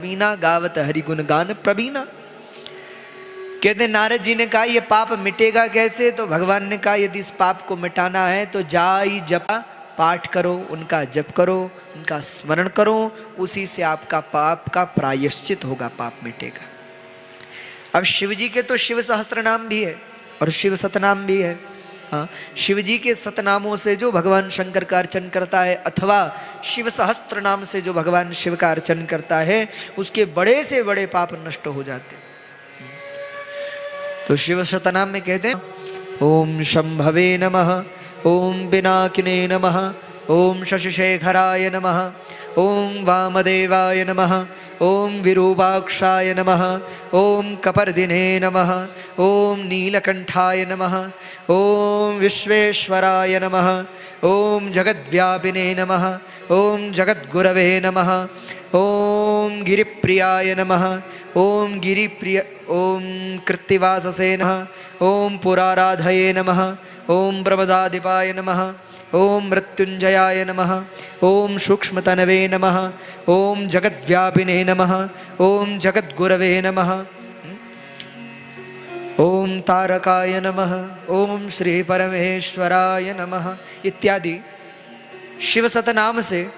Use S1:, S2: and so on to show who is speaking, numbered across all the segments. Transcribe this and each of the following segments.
S1: मीना गावत हरिगुण गान प्रवीणा। कहते नारद जी ने कहा ये पाप मिटेगा कैसे? तो भगवान ने कहा यदि इस पाप को मिटाना है तो जाई जपा पाठ करो, उनका जप करो, उनका स्मरण करो, उसी से आपका पाप का प्रायश्चित होगा, पाप मिटेगा। अब शिव जी के तो शिव सहस्त्र नाम भी है और शिव सतनाम भी है। हाँ, शिव जी के सतनामों से जो भगवान शंकर का अर्चन करता है अथवा शिव सहस्त्र नाम से जो भगवान शिव का अर्चन करता है उसके बड़े से बड़े पाप नष्ट हो जाते हैं। तो शिव शतनाम में कहते हैं ओम शंभवे नमः, ओम पिनाकिने नमः, ओम शशिशेखराय नमः, ओम वामदेवाय नमः, ओम विरूपाक्षाय नमः, ओम कपर्दिने नमः, ओम नीलकंठाय नमः, ओम विश्वेश्वराय नमः, ओम जगद्व्यापिने नमः, ओम जगद्गुरवे नमः, ओम गिरिप्रियाय नमः, ओम गिरिप्रिय, ओम कृत्तिवाससे नमः, ओम पुराराधये नमः, ओम ब्रह्मदाधिपाय नमः, ओम मृत्युंजयाय नमः, ओम सूक्ष्मतनवे नमः, ओम जगद्व्यापिने नमः, ओम जगद्गुरवे नमः, ओम तारकाय नमः, ओम श्री परमेश्वराय नमः इत्यादि शिव सतनाम से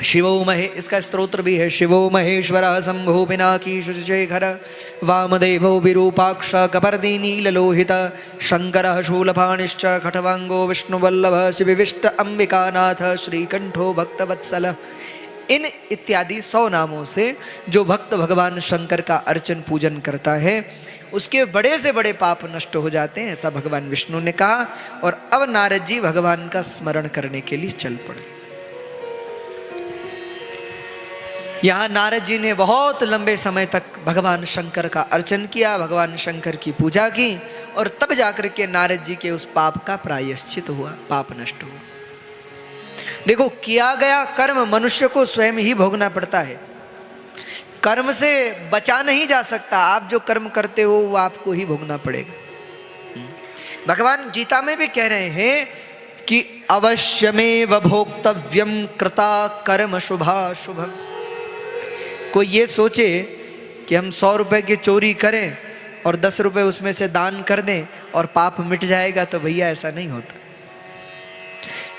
S1: शिवो महे, इसका स्तोत्र भी है। शिवो महेश्वरः शंभो पिनाकी शशिशेखर वामदेवो विरूपाक्ष कपर्दी नीललोहित शंकरः शूलपाणिश्च खट्वांगो विष्णुवल्लभः शिविविष्ट अंबिकानाथ श्रीकंठो भक्तवत्सल। इन इत्यादि 100 नामों से जो भक्त भगवान शंकर का अर्चन पूजन करता है उसके बड़े से बड़े पाप नष्ट हो जाते हैं, ऐसा भगवान विष्णु ने कहा। और अब नारद जी भगवान का स्मरण करने के लिए चल पड़े। यहाँ नारद जी ने बहुत लंबे समय तक भगवान शंकर का अर्चन किया, भगवान शंकर की पूजा की और तब जाकर के नारद जी के उस पाप का प्रायश्चित हुआ, पाप नष्ट हुआ। देखो, किया गया कर्म मनुष्य को स्वयं ही भोगना पड़ता है, कर्म से बचा नहीं जा सकता। आप जो कर्म करते हो वो आपको ही भोगना पड़ेगा। भगवान गीता में भी कह रहे हैं कि अवश्यमेव भोक्तव्यम कृता कर्म शुभाशुभम। कोई ये सोचे कि हम 100 रुपए की चोरी करें और 10 रुपए उसमें से दान कर दें और पाप मिट जाएगा, तो भैया ऐसा नहीं होता।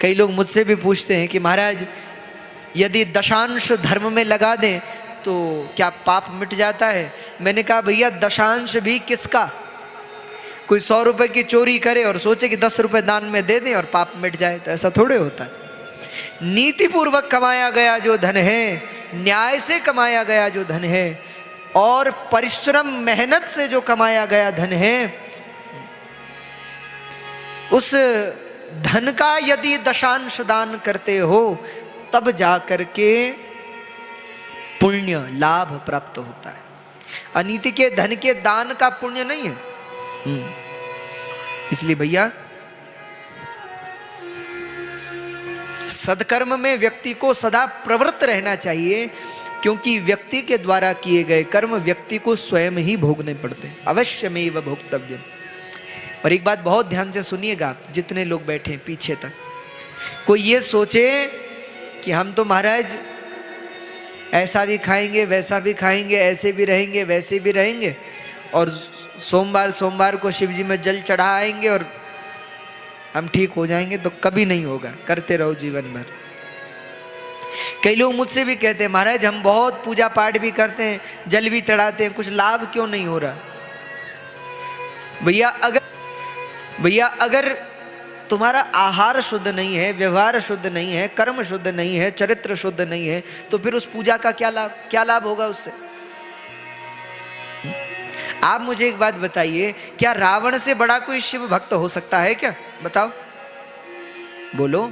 S1: कई लोग मुझसे भी पूछते हैं कि महाराज यदि दशांश धर्म में लगा दें तो क्या पाप मिट जाता है? मैंने कहा भैया दशांश भी किसका? कोई 100 रुपए की चोरी करे और सोचे कि 10 रुपए दान में दे दें और पाप मिट जाए, तो ऐसा थोड़े होता है। नीतिपूर्वक कमाया गया जो धन है, न्याय से कमाया गया जो धन है और परिश्रम मेहनत से जो कमाया गया धन है, उस धन का यदि दशांश दान करते हो तब जाकर के पुण्य लाभ प्राप्त होता है। अनीति के धन के दान का पुण्य नहीं है। इसलिए भैया सदकर्म में व्यक्ति को सदा प्रवृत्त रहना चाहिए, क्योंकि व्यक्ति के द्वारा किए गए कर्म व्यक्ति को स्वयं ही भोगने पड़ते हैं। अवश्यमेव भोक्तव्यम। और एक बात बहुत ध्यान से सुनिएगा, जितने लोग बैठे हैं पीछे तक, कोई ये सोचे कि हम तो महाराज ऐसा भी खाएंगे वैसा भी खाएंगे, ऐसे भी रहेंगे वैसे भी रहेंगे और सोमवार को शिव जी में जल चढ़ाएंगे और हम ठीक हो जाएंगे, तो कभी नहीं होगा। करते रहो जीवन भर। कई लोग मुझसे भी कहते हैं महाराज हम बहुत पूजा पाठ भी करते हैं, जल भी चढ़ाते हैं, कुछ लाभ क्यों नहीं हो रहा? भैया अगर तुम्हारा आहार शुद्ध नहीं है, व्यवहार शुद्ध नहीं है, कर्म शुद्ध नहीं है, चरित्र शुद्ध नहीं है, तो फिर उस पूजा का क्या लाभ होगा उससे? आप मुझे एक बात बताइए, क्या रावण से बड़ा कोई शिव भक्त हो सकता है क्या? बताओ, बोलो।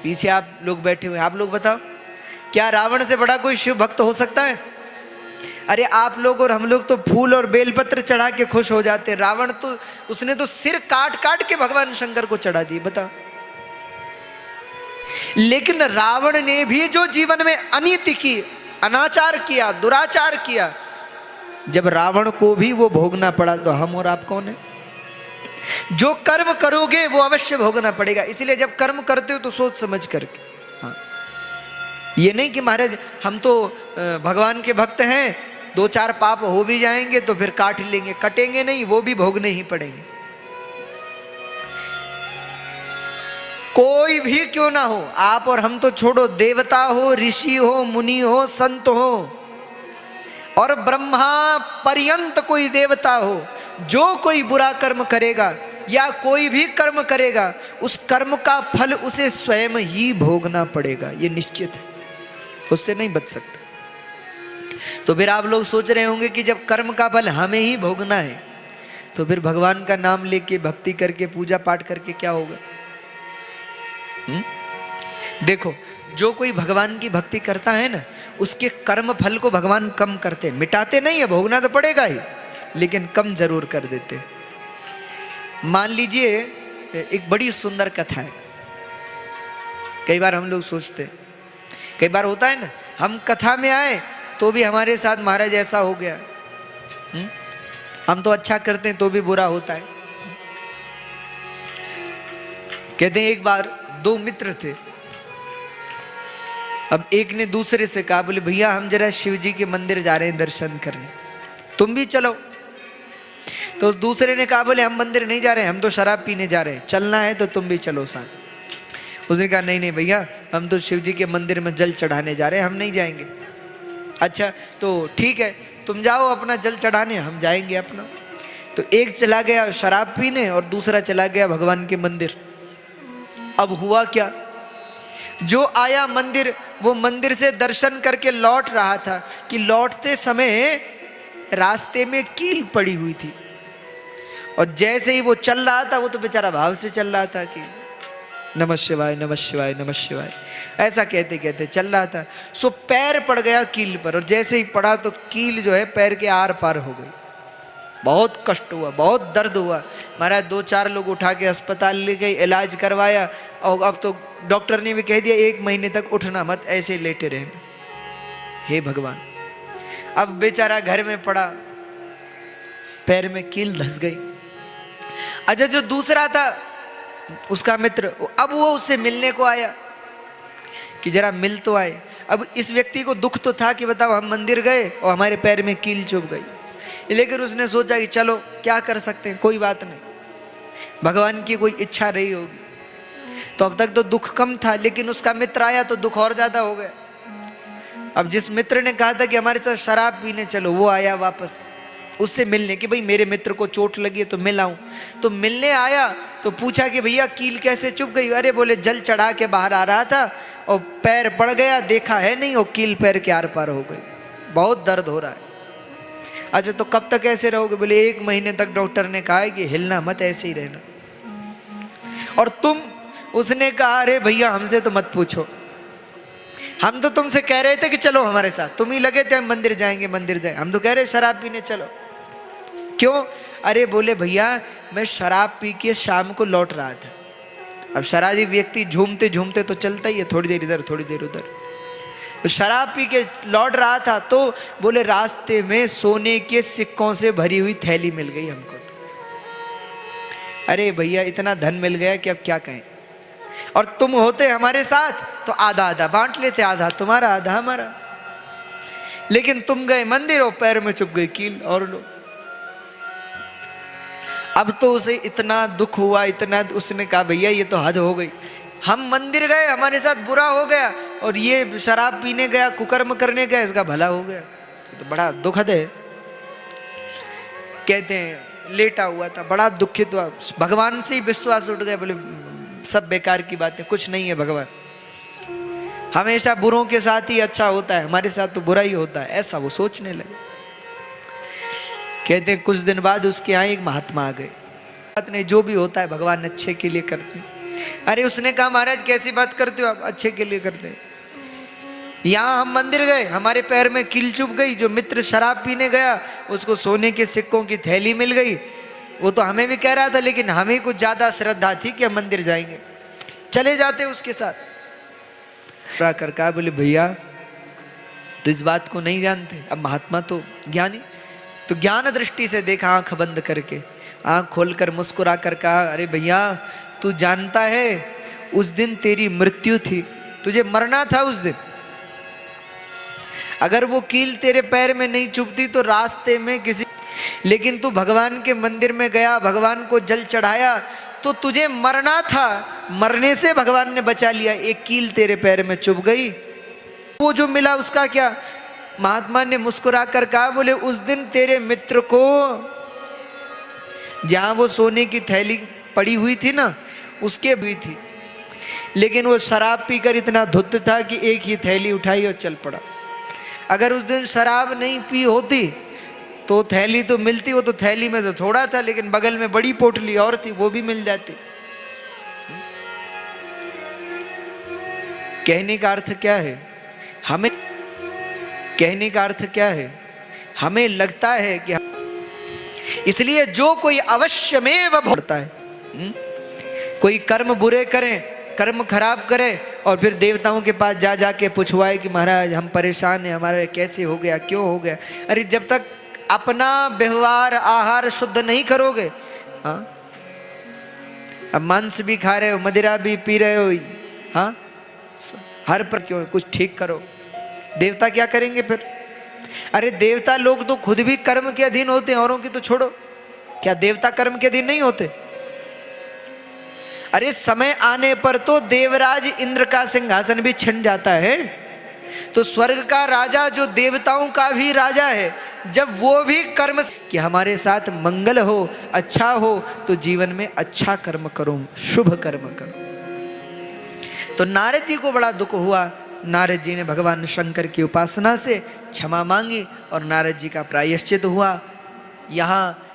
S1: पीछे आप लोग बैठे हुए, आप लोग बताओ, क्या रावण से बड़ा कोई शिव भक्त हो सकता है? अरे आप लोग और हम लोग तो फूल और बेलपत्र चढ़ा के खुश हो जाते हैं। रावण तो उसने तो सिर काट काट के भगवान शंकर को चढ़ा दिए, बताओ। लेकिन रावण ने भी जो जीवन में अनीति की, अनाचार किया, दुराचार किया, जब रावण को भी वो भोगना पड़ा, तो हम और आप कौन है? जो कर्म करोगे वो अवश्य भोगना पड़ेगा। इसलिए जब कर्म करते हो तो सोच समझ करके। हाँ, ये नहीं कि महाराज हम तो भगवान के भक्त हैं, 2-4 पाप हो भी जाएंगे तो फिर काट लेंगे, कटेंगे नहीं, वो भी भोगने ही पड़ेंगे। कोई भी क्यों ना हो, आप और हम तो छोड़ो, देवता हो, ऋषि हो, मुनि हो, संत हो और ब्रह्मा पर्यंत कोई देवता हो, जो कोई बुरा कर्म करेगा या कोई भी कर्म करेगा, उस कर्म का फल उसे स्वयं ही भोगना पड़ेगा, ये निश्चित है, उससे नहीं बच सकता। तो फिर आप लोग सोच रहे होंगे कि जब कर्म का फल हमें ही भोगना है तो फिर भगवान का नाम लेके भक्ति करके पूजा पाठ करके क्या होगा? देखो, जो कोई भगवान की भक्ति करता है ना, उसके कर्म फल को भगवान कम करते, मिटाते नहीं है, भोगना तो पड़ेगा ही, लेकिन कम जरूर कर देते। मान लीजिए एक बड़ी सुंदर कथा है। कई बार हम लोग सोचते, कई बार होता है ना, हम कथा में आए तो भी हमारे साथ महाराज ऐसा हो गया, हम तो अच्छा करते हैं तो भी बुरा होता है। कहते हैं एक बार 2 मित्र थे। अब एक ने दूसरे से कहा, बोले भैया हम जरा शिव जी के मंदिर जा रहे हैं दर्शन करने, तुम भी चलो। तो उस दूसरे ने कहा, बोले हम मंदिर नहीं जा रहे हैं, हम तो शराब पीने जा रहे हैं, चलना है तो तुम भी चलो साथ। उसने कहा नहीं नहीं भैया, हम तो शिव जी के मंदिर में जल चढ़ाने जा रहे हैं, हम नहीं जाएंगे। अच्छा तो ठीक है, तुम जाओ अपना जल चढ़ाने, हम जाएंगे अपना। तो एक चला गया शराब पीने और दूसरा चला गया भगवान के मंदिर। अब हुआ क्या, जो आया मंदिर, वो मंदिर से दर्शन करके लौट रहा था कि लौटते समय रास्ते में कील पड़ी हुई थी, और जैसे ही वो चल रहा था, वो तो बेचारा भाव से चल रहा था कि नमः शिवाय नमः शिवाय नमः शिवाय, ऐसा कहते कहते चल रहा था। सो पैर पड़ गया कील पर, और जैसे ही पड़ा तो कील जो है पैर के आर पार हो गई। बहुत कष्ट हुआ, बहुत दर्द हुआ। महाराज 2-4 लोग उठा के अस्पताल ले गए, इलाज करवाया, और अब तो डॉक्टर ने भी कह दिया 1 महीने तक उठना मत, ऐसे लेटे रहे। हे भगवान, अब बेचारा घर में पड़ा, पैर में कील धस गई। अच्छा जो दूसरा था उसका मित्र, अब वो उससे मिलने को आया कि जरा मिल तो आए। अब इस व्यक्ति को दुख तो था कि बताओ हम मंदिर गए और हमारे पैर में कील चुभ गई, लेकिन उसने सोचा कि चलो क्या कर सकते हैं, कोई बात नहीं, भगवान की कोई इच्छा रही होगी। तो अब तक तो दुख कम था, लेकिन उसका मित्र आया तो दुख और ज्यादा हो गया। अब जिस मित्र ने कहा था कि हमारे साथ शराब पीने चलो, वो आया वापस उससे मिलने कि भाई मेरे मित्र को चोट लगी है तो मिल आऊं। तो मिलने आया तो पूछा कि भैया कील कैसे चुभ गई? अरे बोले जल चढ़ा के बाहर आ रहा था और पैर पड़ गया, देखा है नहीं, और कील पैर के आर पार हो गई, बहुत दर्द हो रहा है। अच्छा तो कब तक ऐसे रहोगे? बोले 1 महीने तक डॉक्टर ने कहा है कि हिलना मत, ऐसे ही रहना। और तुम? उसने कहा अरे भैया हमसे तो मत पूछो, हम तो तुमसे कह रहे थे कि चलो हमारे साथ, तुम ही लगे थे हम मंदिर जाएंगे मंदिर जाएंगे, हम तो कह रहे शराब पीने चलो। क्यों? अरे बोले भैया मैं शराब पी के शाम को लौट रहा था। अब शराबी व्यक्ति झूमते झूमते तो चलता ही है, थोड़ी देर इधर थोड़ी देर उधर। तो शराब पी के लौट रहा था तो बोले रास्ते में सोने के सिक्कों से भरी हुई थैली मिल गई हमको। अरे भैया इतना धन मिल गया कि अब क्या कहें, और तुम होते हमारे साथ तो आधा आधा बांट लेते, आधा तुम्हारा आधा हमारा, लेकिन तुम गए मंदिर और पैर में चुभ गई कील और लो। अब तो उसे इतना दुख हुआ, इतना, उसने कहा भैया ये तो हद हो गई, हम मंदिर गए हमारे साथ बुरा हो गया और ये शराब पीने गया, कुकर्म करने गया, इसका भला हो गया, तो बड़ा दुखद है। कहते हैं लेटा हुआ था, बड़ा दुखित हुआ, भगवान से ही विश्वास उठ गया, बोले सब बेकार की बातें, कुछ नहीं है भगवान, हमेशा बुरों के साथ ही अच्छा होता है, हमारे साथ तो बुरा ही होता है, ऐसा वो सोचने लगे। कहते हैं कुछ दिन बाद उसके यहाँ एक महात्मा आ गए। बात नहीं, जो भी होता है भगवान अच्छे के लिए करते हैं। अरे उसने कहा महाराज कैसी बात करते हो आप, अच्छे के लिए करते हैं। यहाँ हम मंदिर गए, हमारे पैर में कील चुभ गई, जो मित्र शराब पीने गया उसको सोने के सिक्कों की थैली मिल गई, वो तो हमें भी कह रहा था, लेकिन हमें कुछ ज्यादा श्रद्धा थी कि हम मंदिर जाएंगे, चले जाते उसके साथ। कर कहा बोले भैया तो इस बात को नहीं जानते। अब महात्मा तो ज्ञानी, तो ज्ञान दृष्टि से देखा, आंख बंद करके, आंख खोलकर मुस्कुरा कर कहा अरे भैया तू जानता है उस दिन तेरी मृत्यु थी, तुझे मरना था उस दिन, अगर वो कील तेरे पैर में नहीं चुभती तो रास्ते में किसी, लेकिन तू भगवान के मंदिर में गया, भगवान को जल चढ़ाया, तो तुझे मरना था, मरने से भगवान ने बचा लिया। एक कील तेरे पैर में चुभ गई, वो जो मिला उसका क्या? महात्मा ने मुस्कुरा कर कहा, बोले उस दिन तेरे मित्र को जहां वो सोने की थैली पड़ी हुई थी ना, उसके हुई थी, लेकिन वो शराब पीकर इतना धुत था कि एक ही थैली उठाई और चल पड़ा। अगर उस दिन शराब नहीं पी होती तो थैली तो मिलती, वो तो थैली में तो थोड़ा था, लेकिन बगल में बड़ी पोटली और थी, वो भी मिल जाती। कहने का अर्थ क्या है? हमें कहने का अर्थ क्या है? हमें लगता है कि इसलिए जो कोई अवश्य में वह भोगता है, कोई कर्म बुरे करे, कर्म खराब करे और फिर देवताओं के पास जा जाके पूछवाए कि महाराज हम परेशान हैं, हमारा कैसे हो गया, क्यों हो गया? अरे जब तक अपना व्यवहार आहार शुद्ध नहीं करोगे, हाँ, अब मांस भी खा रहे हो, मदिरा भी पी रहे हो, हाँ, हर पर क्यों, कुछ ठीक करो। देवता क्या करेंगे फिर? अरे देवता लोग तो खुद भी कर्म के अधीन होते हैं, औरों की तो छोड़ो, क्या देवता कर्म के अधीन नहीं होते? अरे समय आने पर तो देवराज इंद्र का सिंहासन भी छिन जाता है, तो स्वर्ग का राजा जो देवताओं का भी राजा है, जब वो भी कर्म कि हमारे साथ मंगल हो, अच्छा हो, तो जीवन में अच्छा कर्म करो, शुभ कर्म करो। तो नारद जी को बड़ा दुख हुआ। नारद जी ने भगवान शंकर की उपासना से क्षमा मांगी और नारद जी का प्रायश्चित हुआ। यहाँ